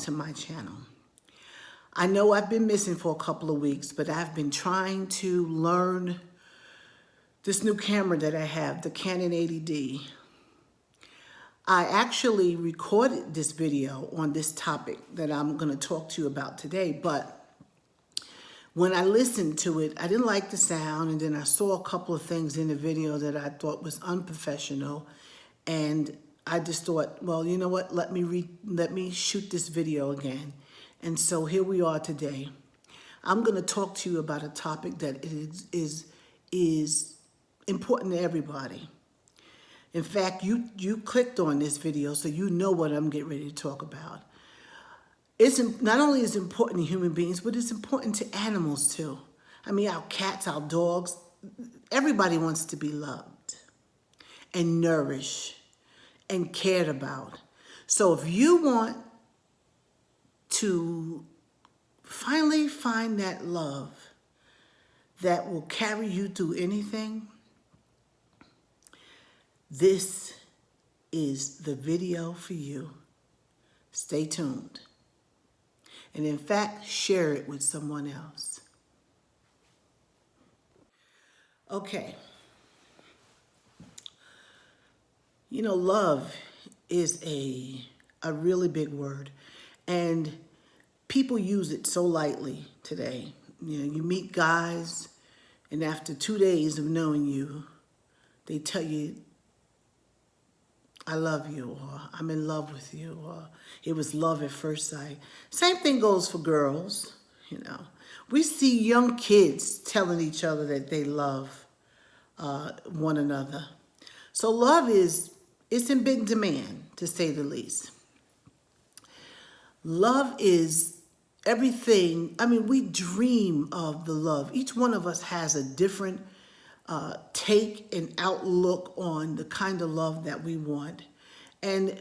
to my channel. I know I've been missing for a couple of weeks, but I've been trying to learn this new camera that I have, the Canon 80D. I actually recorded this video on this topic that I'm going to talk to you about today, but when I listened to it, I didn't like the sound, and then I saw a couple of things in the video that I thought was unprofessional, and I just thought, well, you know what? Let me shoot this video again. And so here we are today. I'm going to talk to you about a topic that is important to everybody. In fact, you clicked on this video, so you know what I'm getting ready to talk about. It's not only is it important to human beings, but it's important to animals too. I mean, our cats, our dogs, everybody wants to be loved and nourished and cared about. So if you want to finally find that love that will carry you through anything, this is the video for you. Stay tuned. And in fact, share it with someone else. Okay. You know, love is a really big word, and people use it so lightly today. You know, you meet guys, and after 2 days of knowing you, they tell you, I love you, or I'm in love with you, or it was love at first sight. Same thing goes for girls, you know. We see young kids telling each other that they love one another. So love it's in big demand, to say the least. Love is everything. I mean, we dream of the love. Each one of us has a different take and outlook on the kind of love that we want. And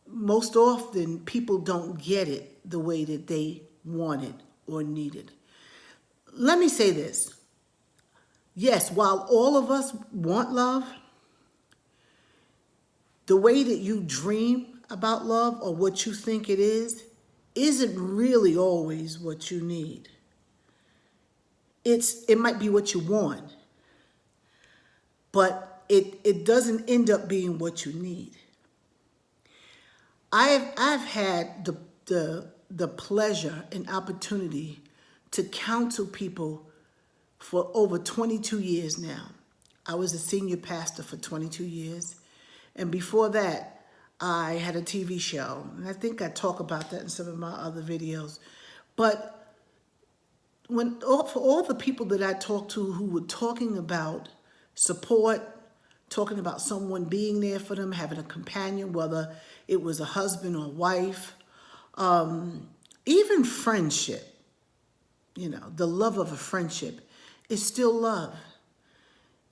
most often, people don't get it the way that they want it or need it. Let me say this. Yes, while all of us want love, the way that you dream about love or what you think it is isn't really always what you need. It might be what you want, but it doesn't end up being what you need. I've had the pleasure and opportunity to counsel people for over 22 years now. I was a senior pastor for 22 years. And before that, I had a TV show. And I think I talk about that in some of my other videos. But for all the people that I talked to who were talking about support, talking about someone being there for them, having a companion, whether it was a husband or wife, even friendship, you know, the love of a friendship is still love.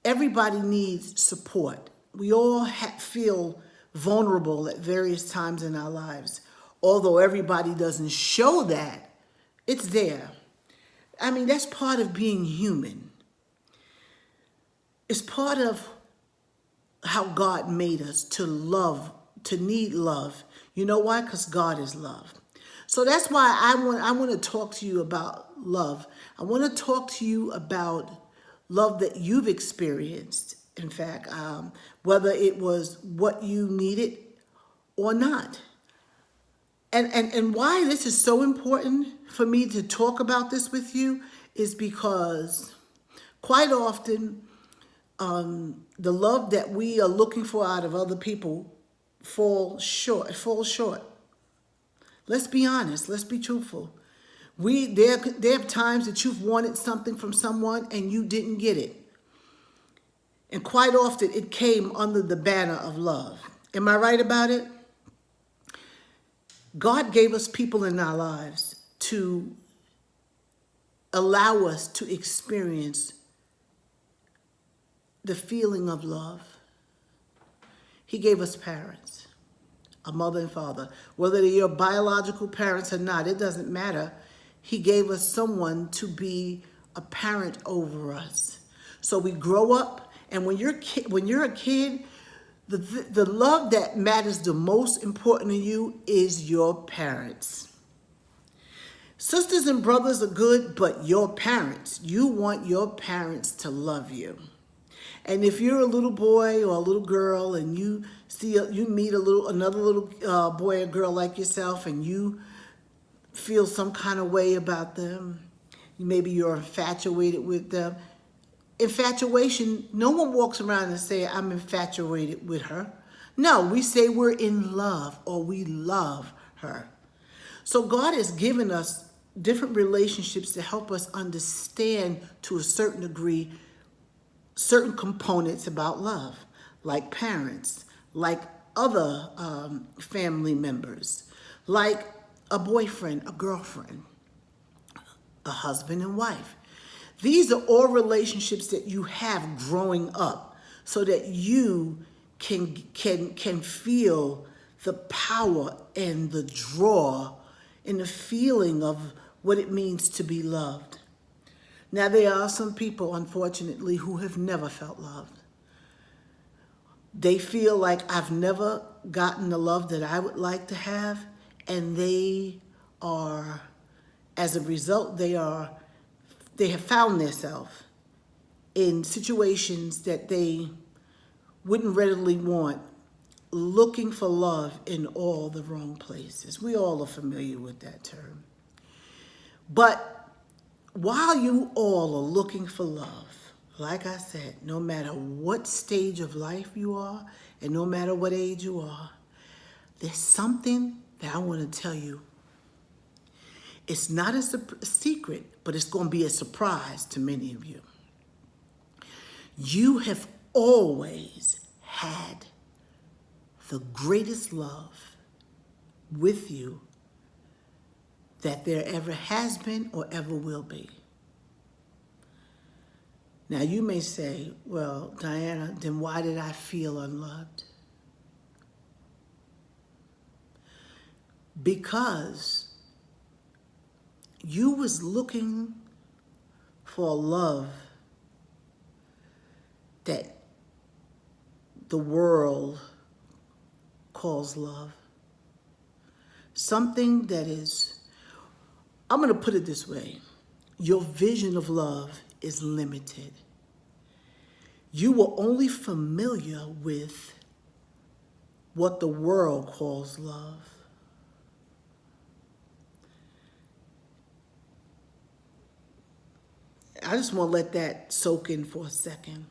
Everybody needs support. We all feel vulnerable at various times in our lives. Although everybody doesn't show that, it's there. I mean, that's part of being human. It's part of how God made us to love, to need love. You know why? Because God is love. So that's why I want to talk to you about love. I want to talk to you about love that you've experienced. In fact, whether it was what you needed or not. And why this is so important for me to talk about this with you is because quite often the love that we are looking for out of other people falls short. Let's be honest. Let's be truthful. There are times that you've wanted something from someone and you didn't get it. And quite often it came under the banner of love. Am I right about it? God gave us people in our lives to allow us to experience the feeling of love. He gave us parents, a mother and father. Whether they're your biological parents or not, it doesn't matter. He gave us someone to be a parent over us. So we grow up, and when you're a kid, The love that matters the most important to you is your parents. Sisters and brothers are good, but your parents, you want your parents to love you. And if you're a little boy or a little girl and you meet another little boy or girl like yourself and you feel some kind of way about them, maybe you're infatuated with them. Infatuation, no one walks around and say, I'm infatuated with her. No, we say we're in love or we love her. So God has given us different relationships to help us understand to a certain degree certain components about love, like parents, like other family members, like a boyfriend, a girlfriend, a husband and wife. These are all relationships that you have growing up so that you can feel the power and the draw and the feeling of what it means to be loved. Now, there are some people, unfortunately, who have never felt loved. They feel like I've never gotten the love that I would like to have, and they are, as a result, they have found themselves in situations that they wouldn't readily want, looking for love in all the wrong places. We all are familiar with that term. But while you all are looking for love, like I said, no matter what stage of life you are and no matter what age you are, there's something that I want to tell you. It's not a secret, but it's going to be a surprise to many of you. You have always had the greatest love with you that there ever has been or ever will be. Now you may say, well, Diana, then why did I feel unloved? Because you was looking for a love that the world calls love. Something that is, I'm going to put it this way. Your vision of love is limited. You were only familiar with what the world calls love. I just want to let that soak in for a second.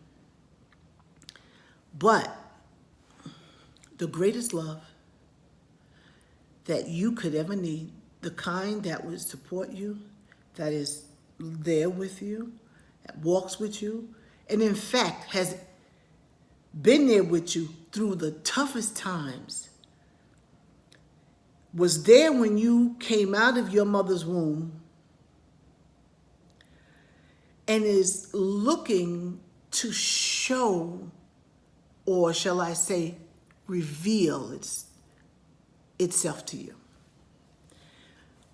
But the greatest love that you could ever need, the kind that would support you, that is there with you, that walks with you, and in fact has been there with you through the toughest times, was there when you came out of your mother's womb and is looking to show, or shall I say, reveal itself to you.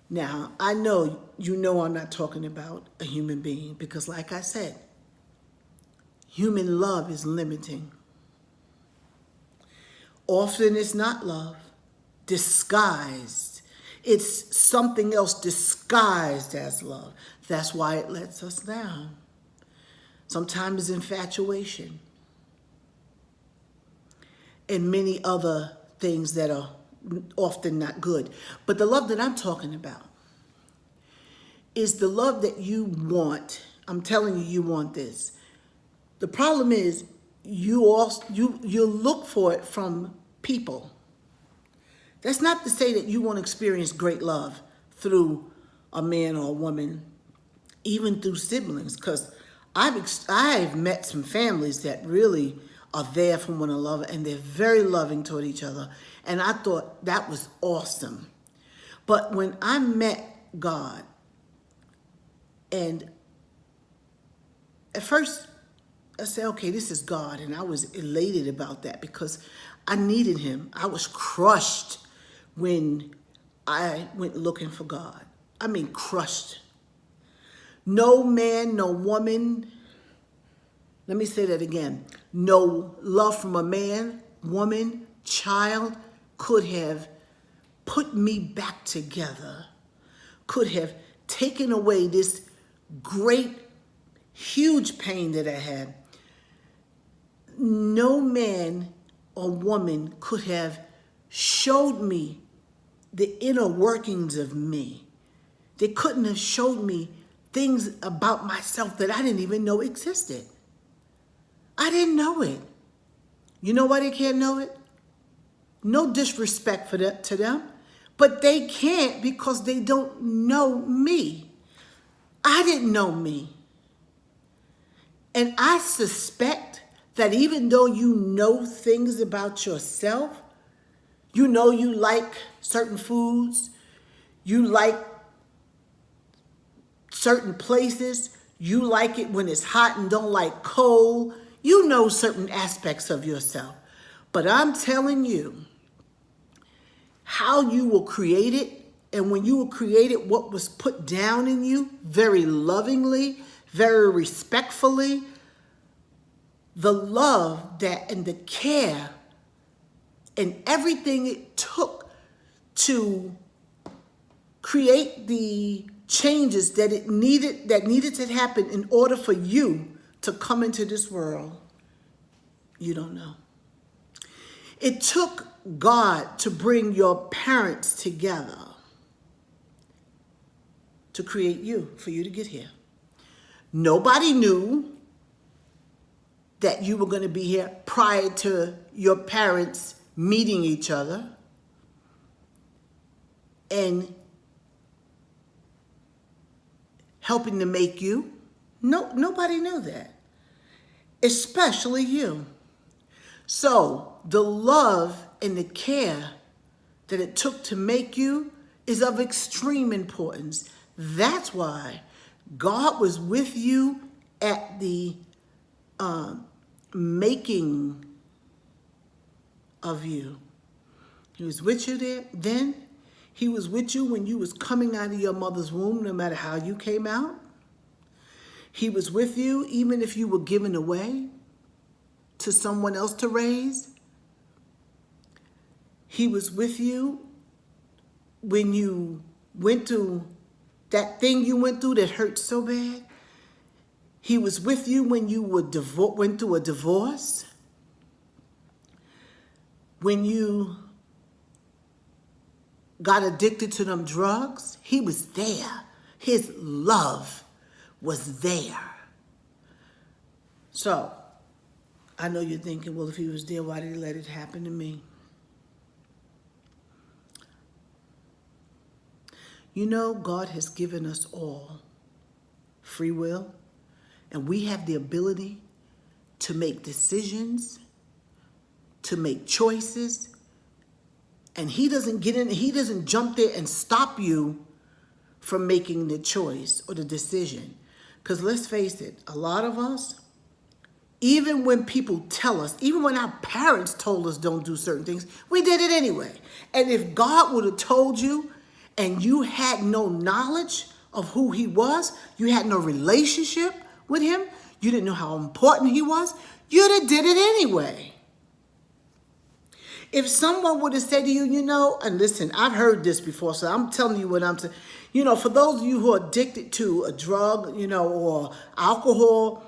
Now, I know you know I'm not talking about a human being because, like I said, human love is limiting. Often it's not love, disguised. It's something else disguised as love. That's why it lets us down. Sometimes it's infatuation and many other things that are often not good. But the love that I'm talking about is the love that you want. I'm telling you, you want this. The problem is you look for it from people. That's not to say that you won't experience great love through a man or a woman, even through siblings, because I've met some families that really are there for one another and they're very loving toward each other. And I thought that was awesome. But when I met God, and at first I said, okay, this is God. And I was elated about that because I needed him. I was crushed when I went looking for God. I mean, crushed. No man, no woman, let me say that again. No love from a man woman, child could have put me back together, could have taken away this great, huge pain that I had. No man or woman could have showed me the inner workings of me. They couldn't have showed me things about myself that I didn't even know existed. I didn't know it. You know why they can't know it? No disrespect to them, but they can't because they don't know me. I didn't know me. And I suspect that even though you know things about yourself, you know you like certain foods, you like certain places, you like it when it's hot and don't like cold, you know certain aspects of yourself. But I'm telling you, how you were created, and when you were created, what was put down in you, very lovingly, very respectfully, the love that and the care and everything it took to create the changes that needed to happen in order for you to come into this world, you don't know. It took God to bring your parents together to create you, for you to get here. Nobody knew that you were going to be here prior to your parents meeting each other and helping to make you. No, nobody knew that, especially you. So the love and the care that it took to make you is of extreme importance. That's why God was with you at the making of you. He was with you there then. He was with you when you was coming out of your mother's womb, no matter how you came out. He was with you even if you were given away to someone else to raise. He was with you when you went through that thing you went through that hurt so bad. He was with you when you went through a divorce. When you got addicted to them drugs, he was there. His love was there. So, I know you're thinking, well, if he was there, why did he let it happen to me? You know, God has given us all free will, and we have the ability to make decisions, to make choices, and he doesn't jump there and stop you from making the choice or the decision. Because let's face it, a lot of us, even when people tell us, even when our parents told us don't do certain things, we did it anyway. And if God would have told you and you had no knowledge of who he was, you had no relationship with him, you didn't know how important he was, you'd have did it anyway. If someone would have said to you, you know, and listen, I've heard this before, so I'm telling you what I'm saying. You know, for those of you who are addicted to a drug, you know, or alcohol,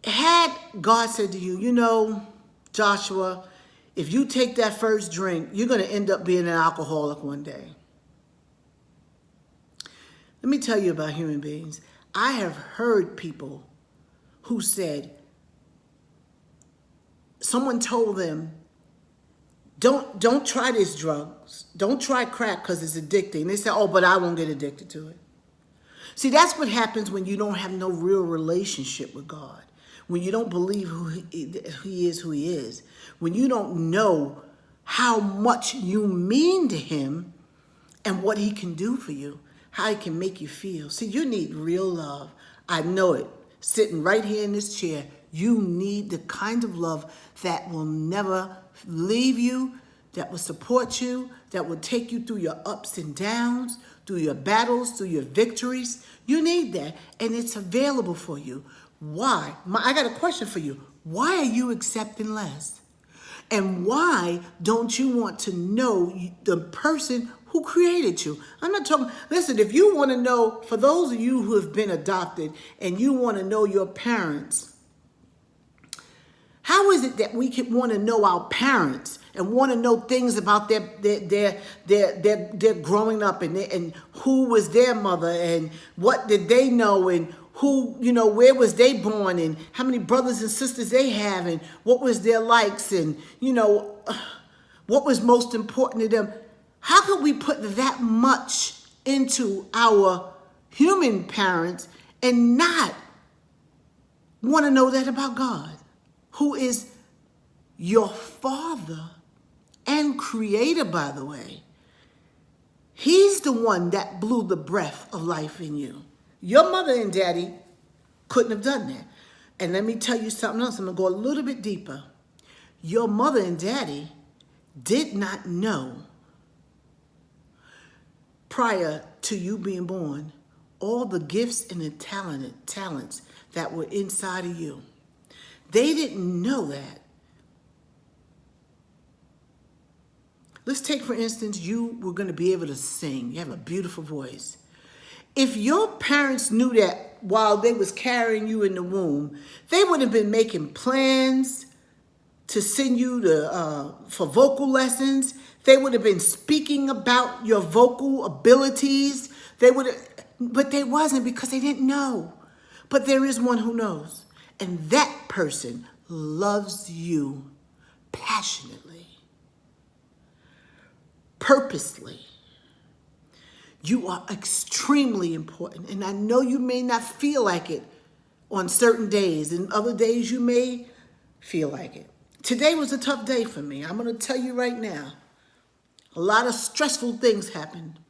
had God said to you, you know, Joshua, if you take that first drink, you're going to end up being an alcoholic one day. Let me tell you about human beings. I have heard people who said, someone told them, don't try these drugs. Don't try crack because it's addicting. They said, oh, but I won't get addicted to it. See, that's what happens when you don't have no real relationship with God. When you don't believe who he is. When you don't know how much you mean to him and what he can do for you, how he can make you feel. See, you need real love. I know it. Sitting right here in this chair, you need the kind of love that will never leave you, that will support you, that will take you through your ups and downs, through your battles, through your victories. You need that, and it's available for you. Why? I got a question for you. Why are you accepting less? And why don't you want to know the person who created you? I'm not talking, listen, if you want to know, for those of you who have been adopted and you want to know your parents, how is it that we can want to know our parents and want to know things about their growing up and who was their mother and what did they know and who, where was they born and how many brothers and sisters they have and what was their likes and, what was most important to them? How could we put that much into our human parents and not want to know that about God, who is your Father and Creator, by the way? He's the one that blew the breath of life in you. Your mother and daddy couldn't have done that. And let me tell you something else. I'm going to go a little bit deeper. Your mother and daddy did not know prior to you being born all the gifts and the talents that were inside of you. They didn't know that. Let's take, for instance, you were going to be able to sing. You have a beautiful voice. If your parents knew that while they was carrying you in the womb, they would have been making plans to send you for vocal lessons. They would have been speaking about your vocal abilities. But they wasn't, because they didn't know. But there is one who knows. And that person loves you passionately, purposely. You are extremely important. And I know you may not feel like it on certain days. And other days you may feel like it. Today was a tough day for me. I'm going to tell you right now. A lot of stressful things happened.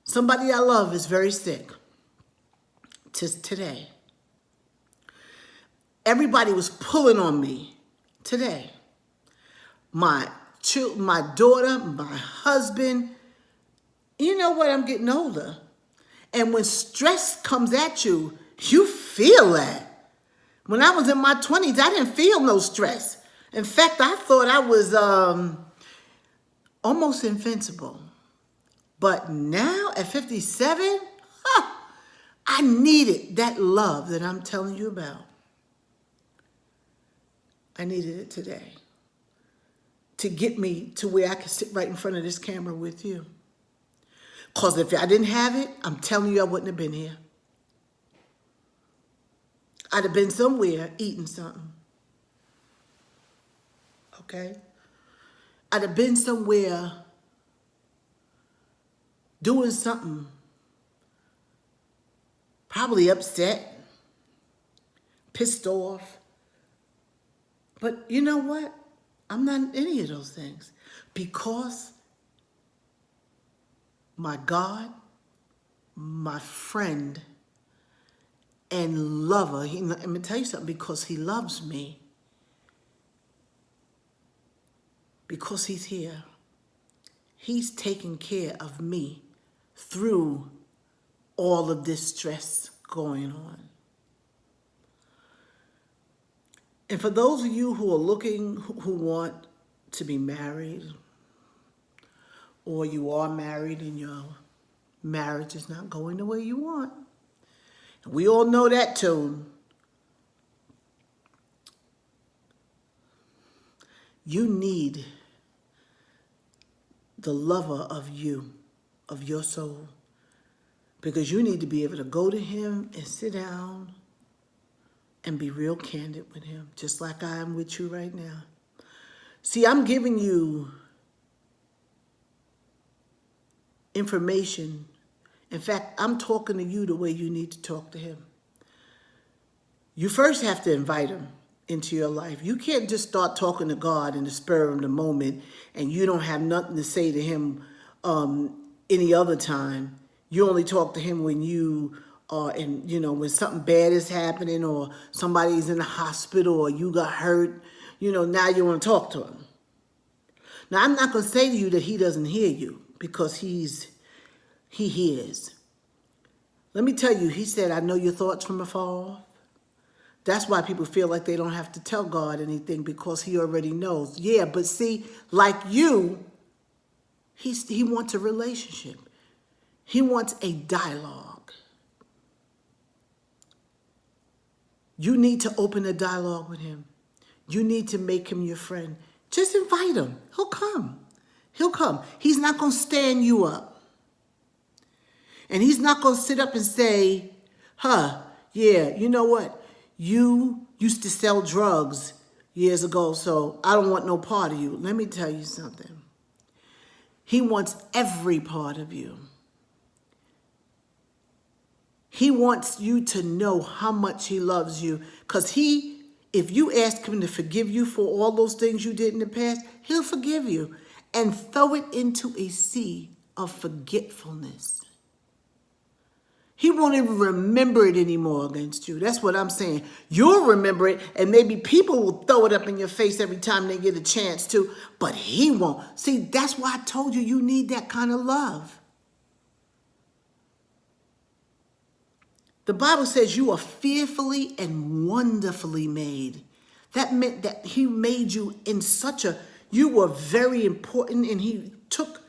Somebody I love is very sick. Today. Everybody was pulling on me today. My daughter, my husband. You know what? I'm getting older. And when stress comes at you, you feel that. When I was in my 20s, I didn't feel no stress. In fact, I thought I was almost invincible. But now at 57, I needed that love that I'm telling you about. I needed it today to get me to where I could sit right in front of this camera with you. Because if I didn't have it, I'm telling you, I wouldn't have been here. I'd have been somewhere eating something. Okay? I'd have been somewhere doing something, probably upset, pissed off. But you know what? I'm not any of those things, because my God, my friend, and lover, let me tell you something, because he loves me, because he's here, he's taking care of me through all of this stress going on. And for those of you who are looking, who want to be married, or you are married and your marriage is not going the way you want, and we all know that tune. You need the lover of you, of your soul, because you need to be able to go to him and sit down and be real candid with him, just like I am with you right now. See, I'm giving you information. In fact, I'm talking to you the way you need to talk to him. You first have to invite him into your life. You can't just start talking to God in the spur of the moment and you don't have nothing to say to him any other time. You only talk to him when you are in, when something bad is happening, or somebody's in the hospital, or you got hurt, now you want to talk to him. Now, I'm not going to say to you that he doesn't hear you, because he hears. Let me tell you, he said, I know your thoughts from afar off. That's why people feel like they don't have to tell God anything because he already knows. Yeah, but see, like you, he wants a relationship. He wants a dialogue. You need to open a dialogue with him. You need to make him your friend. Just invite him. He'll come. He'll come. He's not going to stand you up. And he's not going to sit up and say, yeah, you know what? You used to sell drugs years ago, so I don't want no part of you. Let me tell you something. He wants every part of you. He wants you to know how much he loves you. Because if you ask him to forgive you for all those things you did in the past, he'll forgive you and throw it into a sea of forgetfulness. He won't even remember it anymore against you. That's what I'm saying. You'll remember it, and maybe people will throw it up in your face every time they get a chance to, but he won't. See, that's why I told you need that kind of love. The Bible says you are fearfully and wonderfully made. That meant that he made you in you were very important, and he took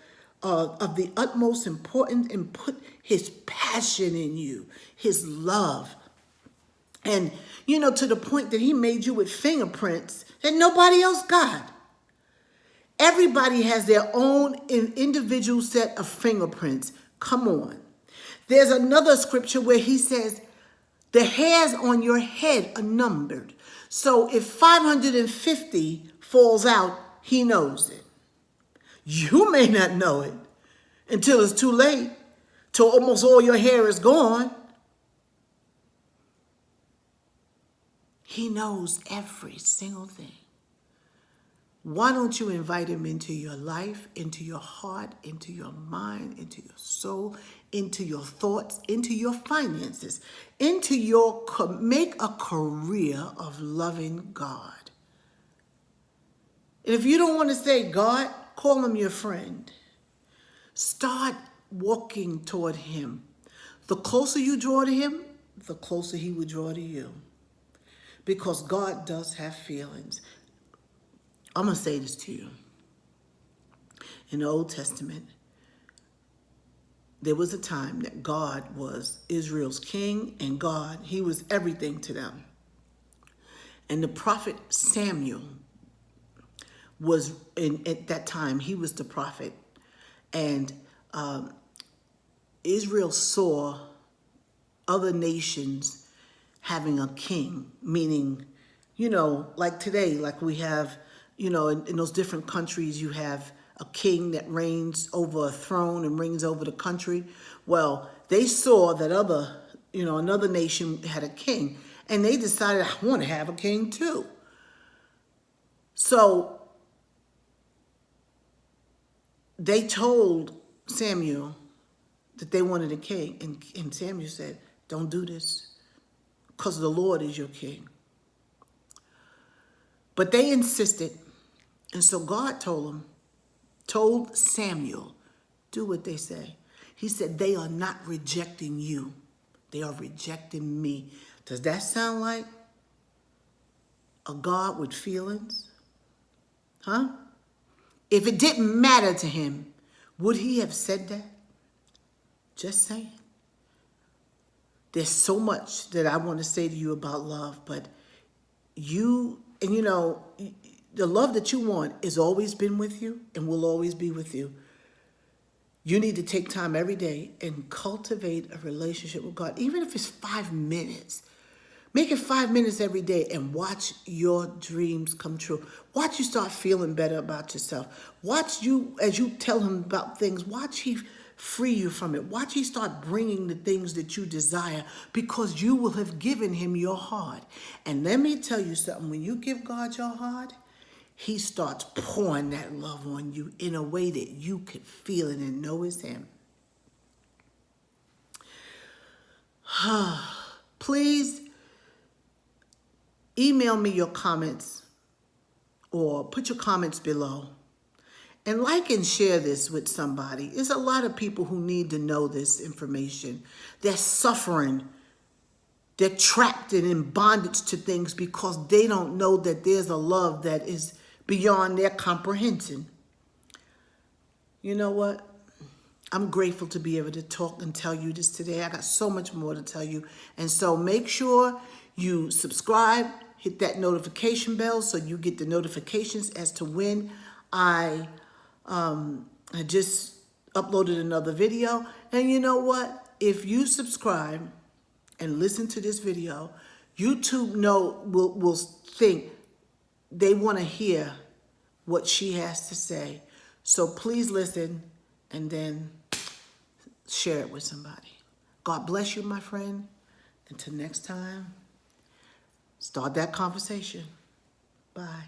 of the utmost importance and put his passion in you, his love. And, to the point that he made you with fingerprints that nobody else got. Everybody has their own individual set of fingerprints. Come on. There's another scripture where he says, the hairs on your head are numbered. So if 550 falls out, he knows it. You may not know it until it's too late, till almost all your hair is gone. He knows every single thing. Why don't you invite him into your life, into your heart, into your mind, into your soul, into your thoughts, into your finances, make a career of loving God. And if you don't want to say God, call him your friend. Start walking toward him. The closer you draw to him, the closer he will draw to you. Because God does have feelings. I'm going to say this to you. In the Old Testament, there was a time that God was Israel's king, and he was everything to them. And the prophet Samuel at that time, he was the prophet. And Israel saw other nations having a king, meaning, like today, like we have, in those different countries, you have a king that reigns over a throne and reigns over the country. Well, they saw that another nation had a king, and they decided, I want to have a king too. So they told Samuel that they wanted a king, and Samuel said, don't do this, because the Lord is your king. But they insisted, and so God told Samuel, do what they say. He said, they are not rejecting you. They are rejecting me. Does that sound like a God with feelings? Huh? If it didn't matter to him, would he have said that? Just saying. There's so much that I want to say to you about love, but the love that you want has always been with you and will always be with you. You need to take time every day and cultivate a relationship with God, even if it's 5 minutes. Make it 5 minutes every day and watch your dreams come true. Watch you start feeling better about yourself. Watch you, as you tell him about things, watch he free you from it. Watch he start bringing the things that you desire, because you will have given him your heart. And let me tell you something, when you give God your heart, he starts pouring that love on you in a way that you can feel it and know it's him. Please email me your comments or put your comments below. And like and share this with somebody. There's a lot of people who need to know this information. They're suffering They're trapped and in bondage to things because they don't know that there's a love that is beyond their comprehension. You know what? I'm grateful to be able to talk and tell you this today. I got so much more to tell you. And so make sure you subscribe, hit that notification bell so you get the notifications as to when I just uploaded another video. And you know what? If you subscribe and listen to this video, YouTube will think they want to hear what she has to say. So please listen and then share it with somebody. God bless you, my friend. Until next time, start that conversation. Bye.